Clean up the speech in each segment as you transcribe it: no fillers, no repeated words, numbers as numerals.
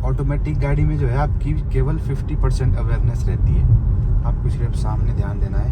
Automatic गाड़ी में जो है आपकी केवल 50% अवेयरनेस रहती है, आपको सिर्फ सामने ध्यान देना है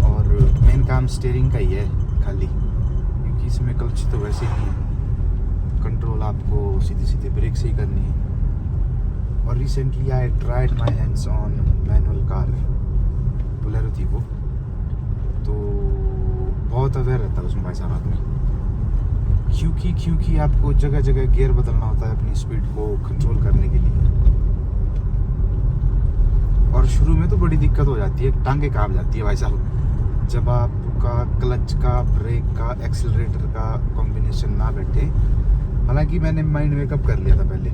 और मेन काम स्टीयरिंग का ही है खाली, क्योंकि इसमें क्लच तो वैसे ही नहीं है, कंट्रोल आपको सीधी सीधी ब्रेक से ही करनी है। और recently I tried my hands on manual car, Bolero थी वो, तो बहुत अवेयर रहता है उसमें भाई साहब आदमी, क्योंकि आपको जगह जगह गियर बदलना होता है अपनी स्पीड को कंट्रोल करने के लिए। और शुरू में तो बड़ी दिक्कत हो जाती है, टांगे कांप जाती है भाई साहब, जब आपका क्लच का, ब्रेक का, एक्सेलरेटर का कॉम्बिनेशन ना बैठे। हालांकि मैंने माइंड मेकअप कर लिया था पहले,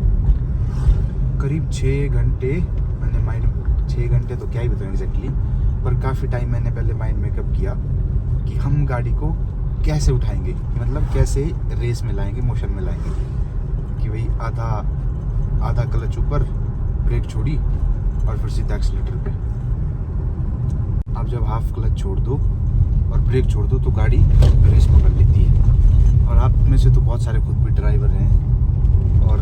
करीब 6 घंटे मैंने माइंड, 6 घंटे तो क्या ही बताऊँ एग्जैक्टली, पर काफ़ी टाइम मैंने पहले माइंड मेकअप किया कि हम गाड़ी को कैसे उठाएंगे, मतलब कैसे रेस में लाएंगे, मोशन में लाएंगे, कि भाई आधा क्लच ऊपर, ब्रेक छोड़ी और फिर सीधा एक्सीलेटर पे। अब जब हाफ क्लच छोड़ दो और ब्रेक छोड़ दो तो गाड़ी रेस पकड़ लेती है। और आप में से तो बहुत सारे खुद भी ड्राइवर हैं और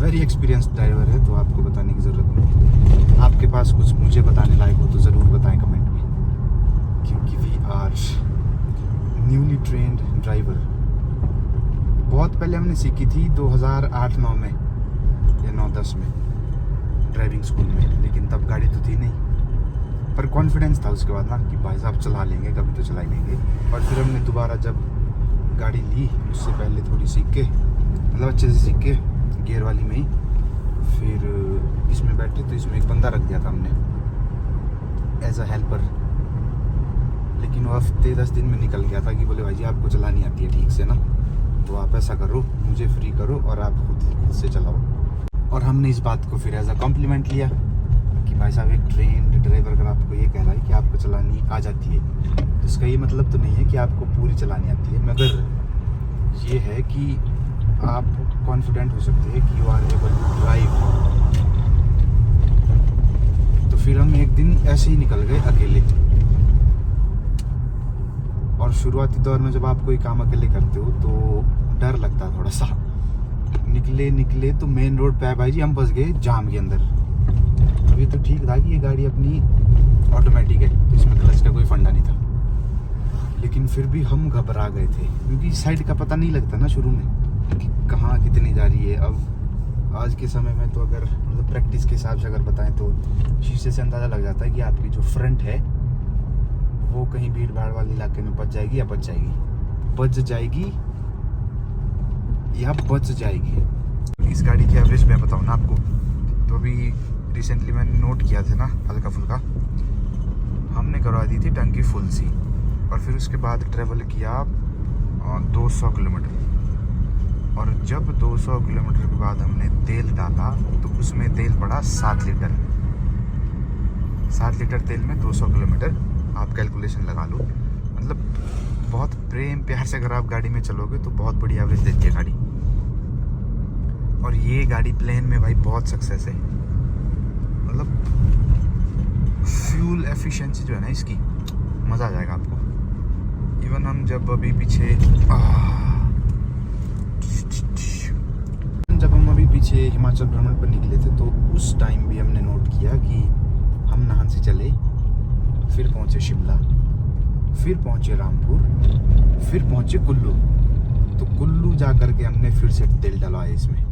वेरी एक्सपीरियंस्ड ड्राइवर है, तो आपको बताने की ज़रूरत नहीं। आपके पास कुछ मुझे बताने लायक हो तो ज़रूर बताएं कमेंट में, क्योंकि we are newly trained driver. बहुत पहले हमने सीखी थी 2008-9 में या 9-10 में ड्राइविंग स्कूल में, लेकिन तब गाड़ी तो थी नहीं, पर कॉन्फिडेंस था उसके बाद ना कि भाई साहब चला लेंगे, कभी तो चला लेंगे। और फिर हमने दोबारा जब गाड़ी ली, उससे पहले थोड़ी सीख के, मतलब अच्छे से सीख के गियर वाली में ही, फिर इसमें बैठे तो इसमें एक बंदा रख दिया था हमने एज अ हेल्पर, लेकिन वो हफ्ते 10 दिन में निकल गया था कि बोले भाई जी आपको चलानी आती है ठीक से ना, तो आप ऐसा करो, मुझे फ्री करो और आप खुद से चलाओ। और हमने इस बात को फिर एज अ कॉम्प्लीमेंट लिया कि भाई साहब एक ट्रेंड ड्राइवर अगर आपको ये कह रहा है कि आपको चलानी आ जाती है, तो इसका ये मतलब तो नहीं है कि आपको पूरी चलानी आती है, मगर ये है कि आप कॉन्फिडेंट हो सकते हैं कि you are able to drive. तो फिर हम एक दिन ऐसे ही निकल गए अकेले। और शुरुआती दौर में जब आप कोई काम अकेले करते हो तो डर लगता है थोड़ा सा। निकले तो मेन रोड पे भाई जी हम फंस गए जाम के अंदर। अभी तो ठीक था कि ये गाड़ी अपनी ऑटोमेटिक है, तो इसमें क्लच का कोई फंडा नहीं था, लेकिन फिर भी हम घबरा गए थे, क्योंकि साइड का पता नहीं लगता ना शुरू में कि कहाँ कितनी जा रही है। अब आज के समय में तो अगर मतलब प्रैक्टिस के हिसाब से अगर बताएं तो शीशे से अंदाज़ा लग जाता है कि आपकी जो फ्रंट है वो कहीं भीड़ भाड़ वाले इलाके में बच जाएगी या बच जाएगी। इस गाड़ी की एवरेज मैं बताऊँ ना आपको, तो अभी रिसेंटली मैंने नोट किया था ना, हल्का फुल्का हमने करवा दी थी टंकी फुल सी, और फिर उसके बाद ट्रेवल किया 200 किलोमीटर। और जब 200 किलोमीटर के बाद हमने तेल डाला तो उसमें तेल पड़ा 7 लीटर। 7 लीटर तेल में 200 किलोमीटर, आप कैलकुलेशन लगा लो। मतलब बहुत प्रेम प्यार से अगर आप गाड़ी में चलोगे तो बहुत बड़ी एवरेज देती है गाड़ी। और ये गाड़ी प्लेन में भाई बहुत सक्सेस है, मतलब फ्यूल एफिशिएंसी जो है ना इसकी, मज़ा आ जाएगा आपको। इवन हम जब अभी पीछे हिमाचल भ्रमण पर निकले थे तो उस टाइम भी हमने नोट किया कि हम नाहन से चले, फिर पहुंचे शिमला, फिर पहुंचे रामपुर, फिर पहुंचे कुल्लू। तो कुल्लू जा कर के हमने फिर से तेल डलवाया इसमें।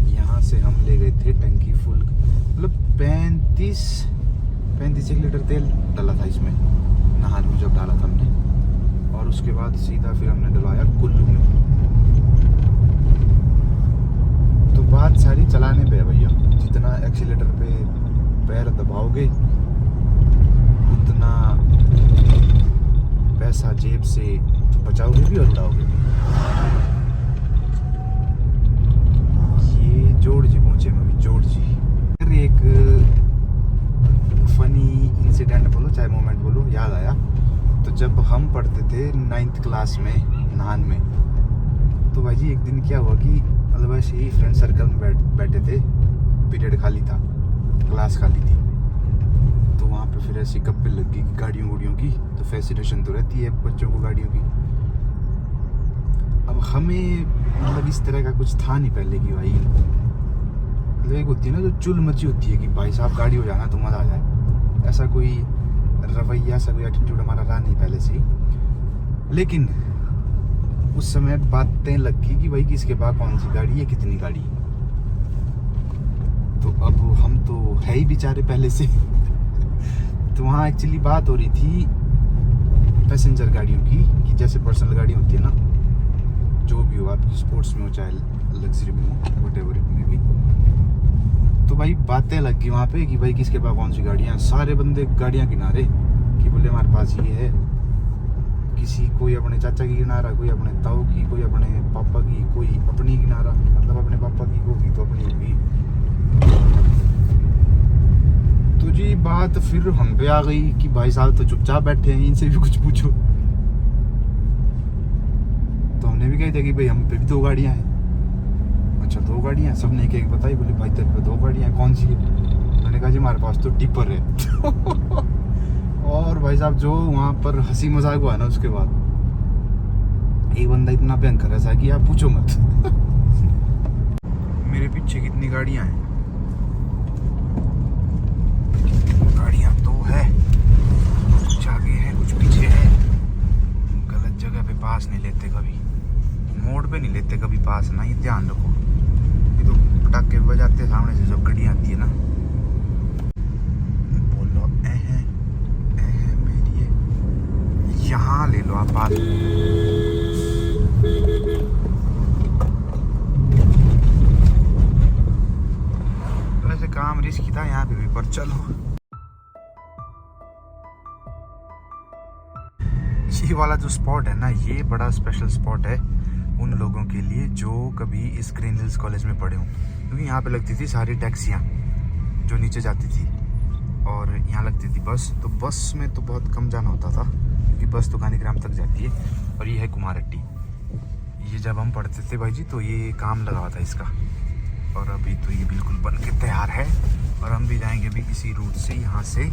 यहाँ से हम ले गए थे टंकी फुल, मतलब 35 लीटर तेल डला था इसमें नाहन में जब डाला था हमने। और उसके बाद सीधा फिर हमने डलवाया कुल्लू में। तो बात सारी चलाने पे है भैया, जितना एक्सीलेटर पे पैर दबाओगे उतना पैसा जेब से बचाओगे भी और उड़ाओगे भी। ये जोड़ जी पहुंचे में, जोड़ जी। फिर एक फनी इंसिडेंट बोलो चाहे मोमेंट बोलो, याद आया। तो जब हम पढ़ते थे 9th क्लास में नाहन में, तो भाई जी एक दिन क्या हुआ कि मतलब ऐसे ही फ्रेंड सर्कल में बैठे थे, पीरियड खाली था, क्लास खाली थी, तो वहाँ पे फिर ऐसी गप्पे लग गई गाड़ियों की। तो फैसिनेशन तो रहती है बच्चों को गाड़ियों की। अब हमें मतलब इस तरह का कुछ था नहीं पहले कि भाई मतलब एक होती है ना जो चुल मची होती है कि भाई साहब गाड़ी हो जाना तो मज़ा आ जाए, ऐसा कोई रवैया, ऐसा कोई एटीट्यूड हमारा रहा नहीं पहले से ही। लेकिन उस समय बातें लग गई कि भाई किसके पास कौन सी गाड़ी है, कितनी गाड़ी है। तो अब हम तो है ही बेचारे पहले से तो वहाँ एक्चुअली बात हो रही थी पैसेंजर गाड़ियों की, कि जैसे पर्सनल गाड़ी होती है ना, जो भी हो आपकी, स्पोर्ट्स में हो चाहे लग्जरी में हो, व्हाटएवर इट में भी। तो भाई बातें लग गई वहाँ पे कि भाई किसके पास कौन सी गाड़ियाँ, सारे बंदे गाड़ियाँ किनारे कि बोले हमारे पास ये है, किसी कोई अपने चाचा की किनारा, कोई अपने ताऊ की, कोई अपने पापा की, कोई अपनी किनारा, मतलब अपने पापा की होगी तो अपनी होगी। तो जी बात फिर हम पे आ गई कि भाई साहब तो चुपचाप बैठे हैं, इनसे भी कुछ पूछो। तो हमने भी कही था कि भाई हम पे भी 2 गाड़ियाँ हैं। अच्छा 2 गाड़ियाँ, सबने एक एक बताई। बोले भाई तेरे पे 2 गाड़ियाँ, कौन सी है? मैंने कहा जी हमारे पास तो टिपर है और भाई साहब जो वहाँ पर हंसी मजाक हुआ ना, उसके बाद एक बंदा इतना भयंकर ऐसा कि आप पूछो मत मेरे पीछे कितनी गाड़ियाँ हैं, गाड़ियाँ तो है, कुछ आगे है कुछ पीछे है। गलत जगह पे पास नहीं लेते कभी, मोड़ पे नहीं लेते कभी पास ना, ये ध्यान रखो। ये तो पटाखे बजाते सामने से जब गाड़ी आती है ना, बोलो मेरी है, यहाँ ले लो आप पास। वैसे काम रिस्की था यहाँ पे भी, पर चलो। ये वाला जो स्पॉट है ना, ये बड़ा स्पेशल स्पॉट है उन लोगों के लिए जो कभी इस ग्रीन हिल्स कॉलेज में पढ़े हों, क्योंकि यहाँ पे लगती थी सारी टैक्सियाँ जो नीचे जाती थी, और यहाँ लगती थी बस। तो बस में तो बहुत कम जाना होता था, क्योंकि बस तो गांधीग्राम तक जाती है, और ये है कुमारहट्टी। ये जब हम पढ़ते थे भाई जी तो ये काम लगा हुआ था इसका, और अभी तो ये बिल्कुल बन के तैयार है। और हम भी जाएंगे अभी इसी रूट से, यहाँ से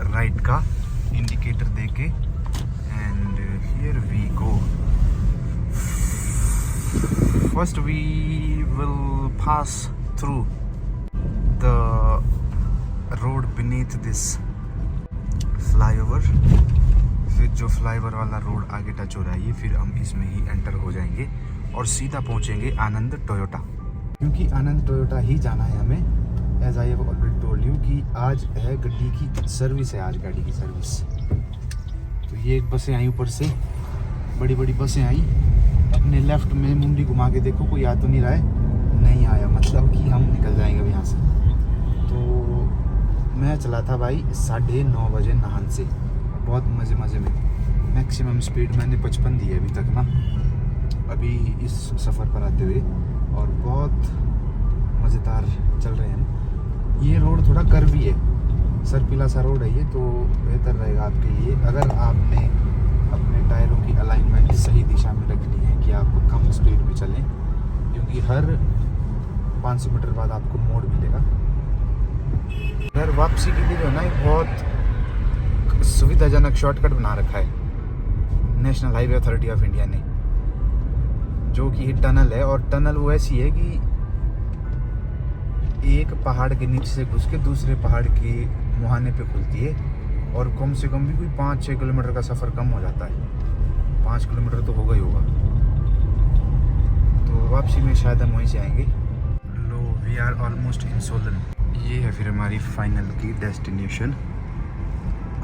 राइट का इंडिकेटर देके, and here we go. First we will pass through the road beneath this flyover, फिर जो फ्लाईओवर वाला रोड आगे टच हो रहा है ये, फिर हम इसमें ही एंटर हो जाएंगे और सीधा पहुंचेंगे आनंद टोयोटा, क्योंकि आनंद टोयोटा ही जाना है हमें। As I have already told you कि आज है गड्डी की सर्विस है, आज गाड़ी की सर्विस। तो ये एक बसें आई ऊपर से, बड़ी बड़ी बसें आई। अपने लेफ्ट में मुंडी घुमा के देखो कोई आ तो नहीं रहा है, नहीं आया, मतलब कि हम निकल जाएंगे अब यहाँ से। तो मैं चला था भाई 9:30 बजे नाहन से, बहुत मज़े में। मैक्सिमम स्पीड मैंने 55 दी है अभी तक ना, अभी इस सफ़र पर आते हुए, और बहुत मज़ेदार चल रहे हैं। ये रोड थोड़ा कर्वी है, सरपीला सा रोड है ये, तो बेहतर रहेगा आपके लिए अगर आपने अपने टायरों की अलाइनमेंट सही दिशा में रखनी है कि आप कम स्पीड में चलें, क्योंकि हर 500 मीटर बाद आपको मोड़ मिलेगा। घर वापसी के लिए जो है ना एक बहुत सुविधाजनक शॉर्टकट बना रखा है national highway authority of India ने, जो कि टनल है। और टनल वो ऐसी है कि एक पहाड़ के नीचे से घुस के दूसरे पहाड़ के मुहाने पे खुलती है, और कम से कम भी कोई 5-6 किलोमीटर का सफ़र कम हो जाता है। 5 किलोमीटर तो होगा ही होगा। तो वापसी में शायद हम वहीं से आएंगे। लो we are almost in Solan. ये है फिर हमारी फाइनल की डेस्टिनेशन,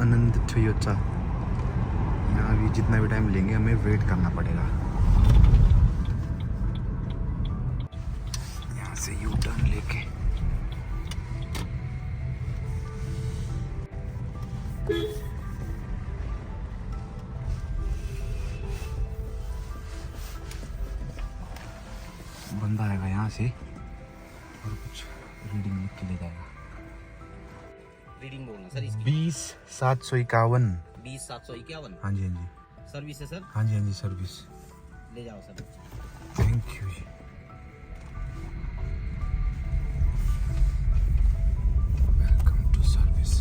आनंद टोयोटा। यहाँ भी जितना भी टाइम लेंगे हमें वेट करना पड़ेगा। यहाँ से यू टर्न लेके बंदा आएगा यहाँ से और कुछ रीडिंग लिख के ले जाएगा। रीडिंग बोलना सर इसकी 20,751। 20,751। हाँ जी हाँ जी। सर्विस है सर, हाँ जी हाँ जी सर्विस। ले जाओ सर। थैंक यू जी। Welcome to service.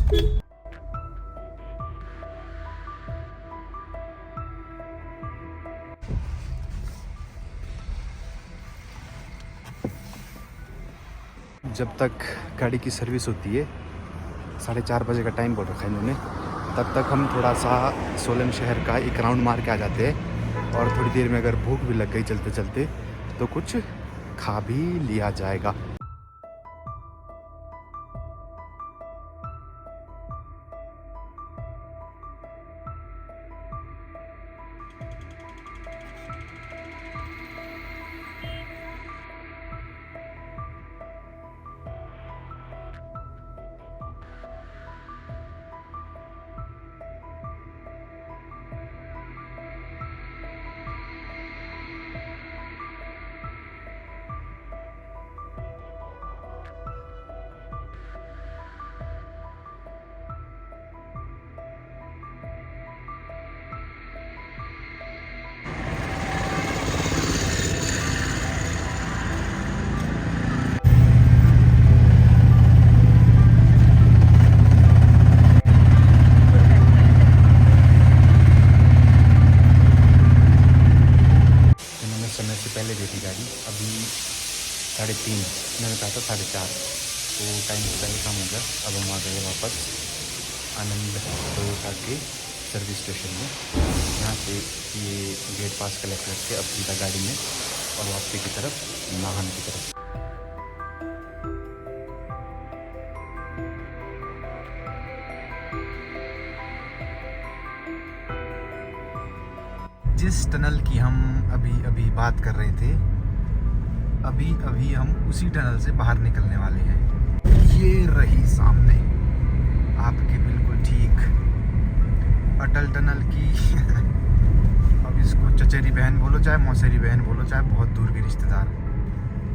जब तक गाड़ी की सर्विस होती है, 4:30 बजे का टाइम बोल रखा है इन्होंने, तब तक हम थोड़ा सा सोलन शहर का एक राउंड मार के आ जाते हैं। और थोड़ी देर में अगर भूख भी लग गई चलते चलते तो कुछ खा भी लिया जाएगा। समय से पहले दे दी गाड़ी, अभी 3:30, मैंने कहा था 4:30, तो टाइम से पहले काम हो गया। अब हम आ गए वापस आनंद टोयोटा के सर्विस स्टेशन में। यहाँ से ये गेट पास कलेक्ट करके अब सीधा गाड़ी में और वापसी की तरफ, नाहन की तरफ। जिस टनल की हम अभी बात कर रहे थे, अभी हम उसी टनल से बाहर निकलने वाले हैं। ये रही सामने आपके बिल्कुल ठीक अटल टनल की अब इसको चचेरी बहन बोलो, चाहे मौसेरी बहन बोलो, चाहे बहुत दूर के रिश्तेदार,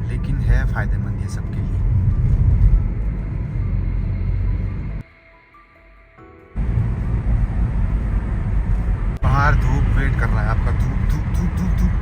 लेकिन है फ़ायदेमंद ये सबके लिए। बाहर धूप वेट कर रहा है आपका, धूप धूप धूप धूप धूप।